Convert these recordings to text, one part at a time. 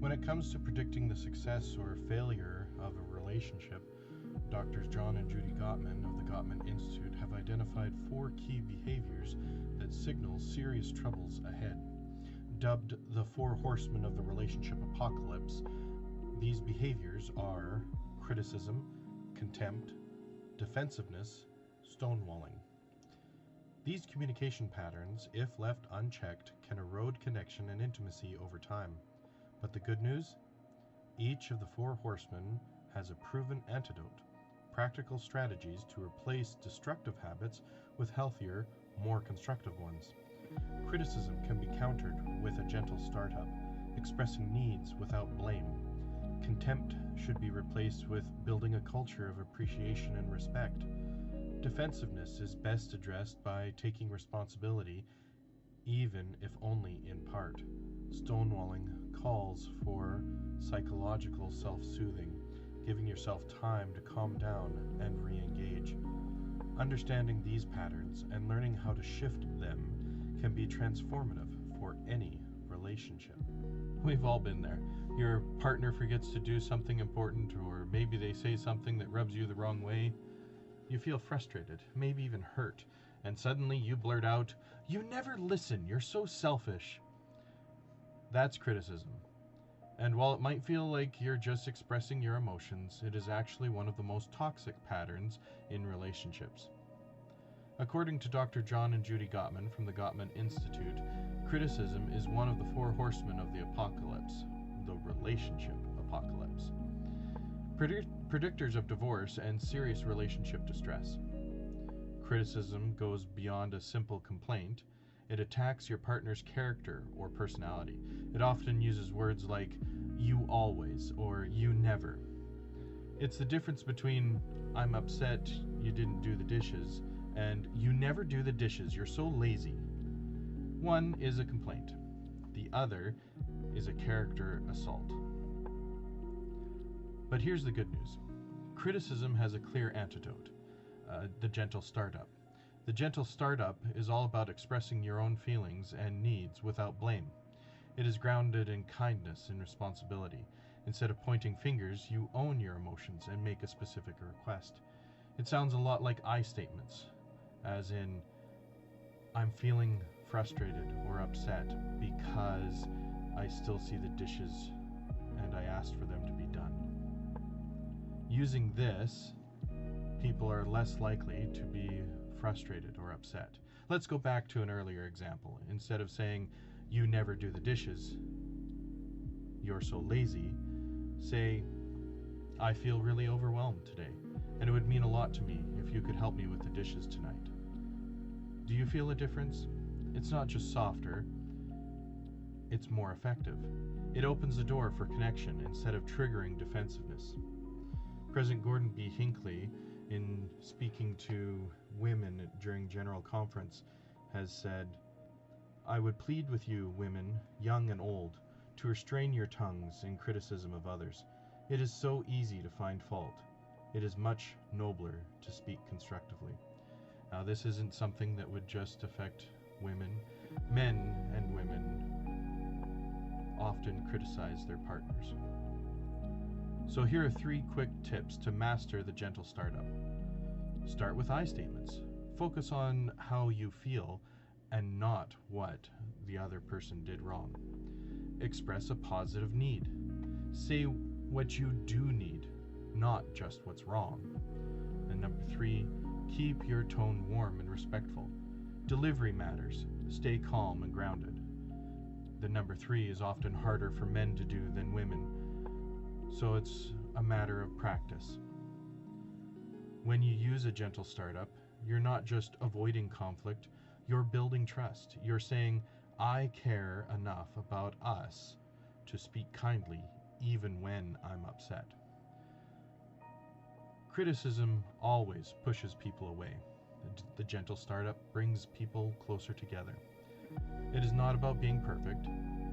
When it comes to predicting the success or failure of a relationship, Drs. John and Judy Gottman of the Gottman Institute have identified 4 key behaviors that signal serious troubles ahead. Dubbed the 4 Horsemen of the relationship apocalypse, these behaviors are criticism, contempt, defensiveness, stonewalling. These communication patterns, if left unchecked, can erode connection and intimacy over time. But the good news? Each of the 4 horsemen has a proven antidote, practical strategies to replace destructive habits with healthier, more constructive ones. Criticism can be countered with a gentle startup, expressing needs without blame. Contempt should be replaced with building a culture of appreciation and respect. Defensiveness is best addressed by taking responsibility, even if only in part. Stonewalling calls for psychological self-soothing, giving yourself time to calm down and re-engage. Understanding these patterns and learning how to shift them can be transformative for any relationship. We've all been there. Your partner forgets to do something important, or maybe they say something that rubs you the wrong way. You feel frustrated, maybe even hurt, and suddenly you blurt out, "You never listen, you're so selfish." That's criticism. And while it might feel like you're just expressing your emotions, it is actually one of the most toxic patterns in relationships. According to Dr. John and Judy Gottman from the Gottman Institute, criticism is one of the 4 horsemen of the apocalypse, the relationship apocalypse. Predictors of divorce and serious relationship distress. Criticism goes beyond a simple complaint. It attacks your partner's character or personality. It often uses words like "you always" or "you never." It's the difference between "I'm upset you didn't do the dishes" and "you never do the dishes, you're so lazy." One is a complaint. The other is a character assault. But here's the good news. Criticism has a clear antidote, the gentle startup. The gentle startup is all about expressing your own feelings and needs without blame. It is grounded in kindness and responsibility. Instead of pointing fingers, you own your emotions and make a specific request. It sounds a lot like I statements, as in, "I'm feeling frustrated or upset because I still see the dishes and I asked for them to be done." Using this, people are less likely to be frustrated or upset. Let's go back to an earlier example. Instead of saying, "You never do the dishes, you're so lazy," say, "I feel really overwhelmed today, and it would mean a lot to me if you could help me with the dishes tonight." Do you feel a difference? It's not just softer, it's more effective. It opens the door for connection instead of triggering defensiveness. President Gordon B. Hinckley, in speaking to women during General Conference, has said, "I would plead with you, women, young and old, to restrain your tongues in criticism of others. It is so easy to find fault. It is much nobler to speak constructively." Now, this isn't something that would just affect women. Men and women often criticize their partners. So here are 3 quick tips to master the gentle startup. Start with I statements. Focus on how you feel and not what the other person did wrong. Express a positive need. Say what you do need, not just what's wrong. And number 3, keep your tone warm and respectful. Delivery matters. Stay calm and grounded. The number 3 is often harder for men to do than women, so it's a matter of practice. When you use a gentle startup, you're not just avoiding conflict, you're building trust. You're saying, "I care enough about us to speak kindly even when I'm upset." Criticism always pushes people away. The gentle startup brings people closer together. It is not about being perfect,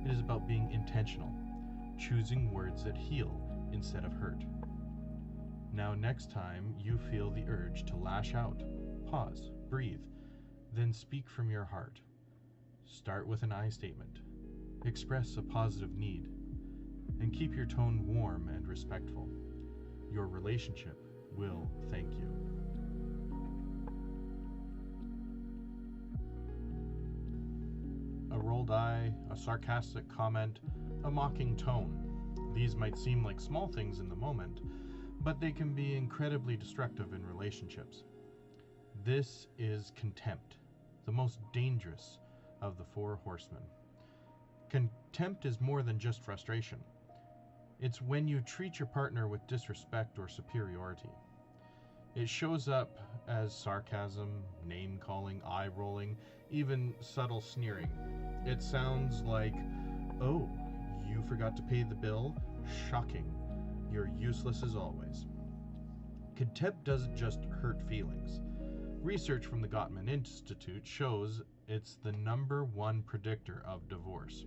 it is about being intentional, choosing words that heal instead of hurt. Now, next time you feel the urge to lash out, pause, breathe, then speak from your heart. Start with an I statement. Express a positive need. and keep your tone warm and respectful. Your relationship will thank you. A rolled eye, a sarcastic comment, a mocking tone. These might seem like small things in the moment, but they can be incredibly destructive in relationships. This is contempt, the most dangerous of the four horsemen. Contempt is more than just frustration. It's when you treat your partner with disrespect or superiority. It shows up as sarcasm, name-calling, eye-rolling, even subtle sneering. It sounds like, "Oh, you forgot to pay the bill? Shocking. You're useless as always." Contempt doesn't just hurt feelings. Research from the Gottman Institute shows it's the #1 predictor of divorce.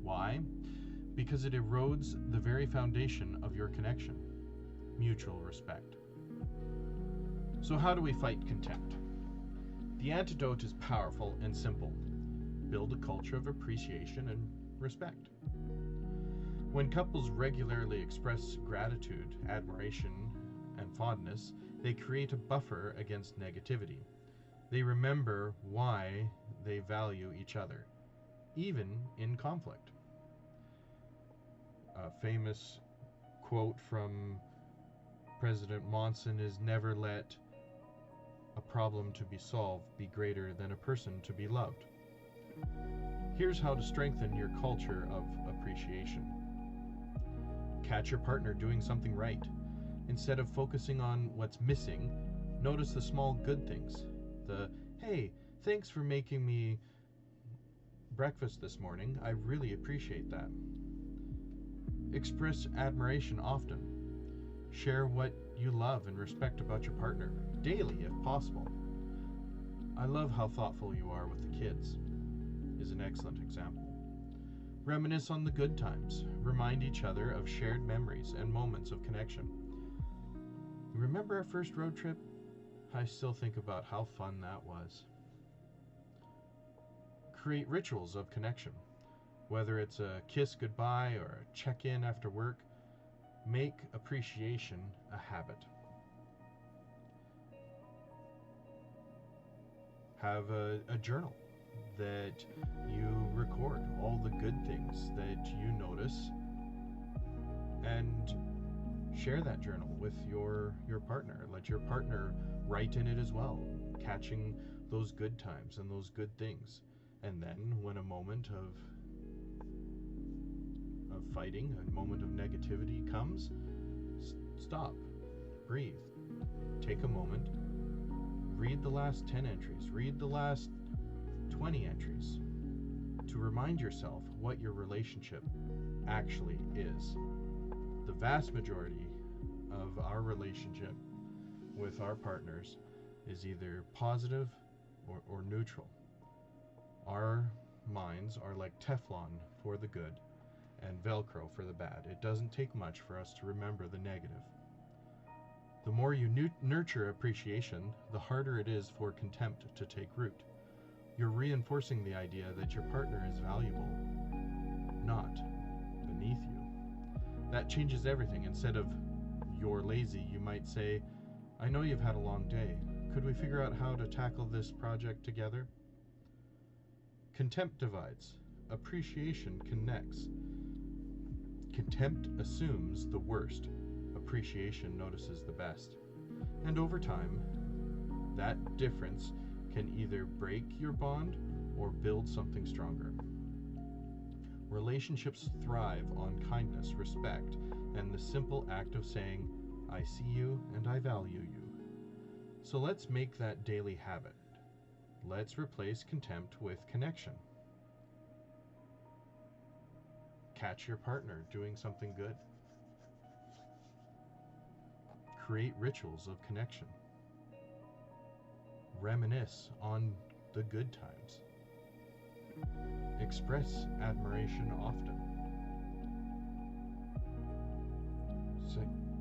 Why? Because it erodes the very foundation of your connection, mutual respect. So how do we fight contempt? The antidote is powerful and simple. Build a culture of appreciation and respect. When couples regularly express gratitude, admiration, and fondness, they create a buffer against negativity. They remember why they value each other, even in conflict. A famous quote from President Monson is, "Never let a problem to be solved be greater than a person to be loved." Here's how to strengthen your culture of appreciation. Catch your partner doing something right. Instead of focusing on what's missing, notice the small good things. The, "Hey, thanks for making me breakfast this morning. I really appreciate that." Express admiration often. Share what you love and respect about your partner, daily if possible. "I love how thoughtful you are with the kids," is an excellent example. Reminisce on the good times. Remind each other of shared memories and moments of connection. "Remember our first road trip? I still think about how fun that was." Create rituals of connection. Whether it's a kiss goodbye or a check-in after work, make appreciation a habit. Have a journal that you record all the good things that you notice, and share that journal with your partner. Let your partner write in it as well, catching those good times and those good things. And then when a moment of fighting, a moment of negativity comes, stop, breathe, take a moment, read the last 10 entries, read the last 20 entries, to remind yourself what your relationship actually is. The vast majority of our relationship with our partners is either positive or neutral. Our minds are like Teflon for the good and Velcro for the bad. It doesn't take much for us to remember the negative. The more you nurture appreciation, the harder it is for contempt to take root. You're reinforcing the idea that your partner is valuable, not beneath you. That changes everything. Instead of "you're lazy," you might say, "I know you've had a long day. Could we figure out how to tackle this project together?" Contempt divides. Appreciation connects. Contempt assumes the worst. Appreciation notices the best. And over time, that difference can either break your bond or build something stronger. Relationships thrive on kindness, respect, and the simple act of saying, "I see you and I value you." So let's make that daily habit. Let's replace contempt with connection. Catch your partner doing something good. Create rituals of connection. Reminisce on the good times. Express admiration often.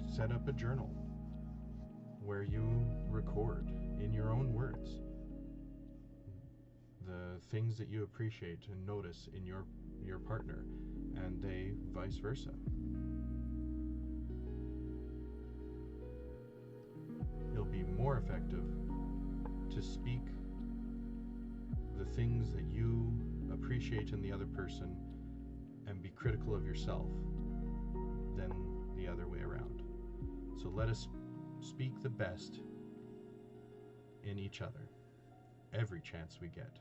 Set up a journal where you record in your own words the things that you appreciate and notice in your partner, and they vice versa. It'll be more effective to speak the things that you appreciate in the other person and be critical of yourself than the other way around. So let us speak the best in each other every chance we get.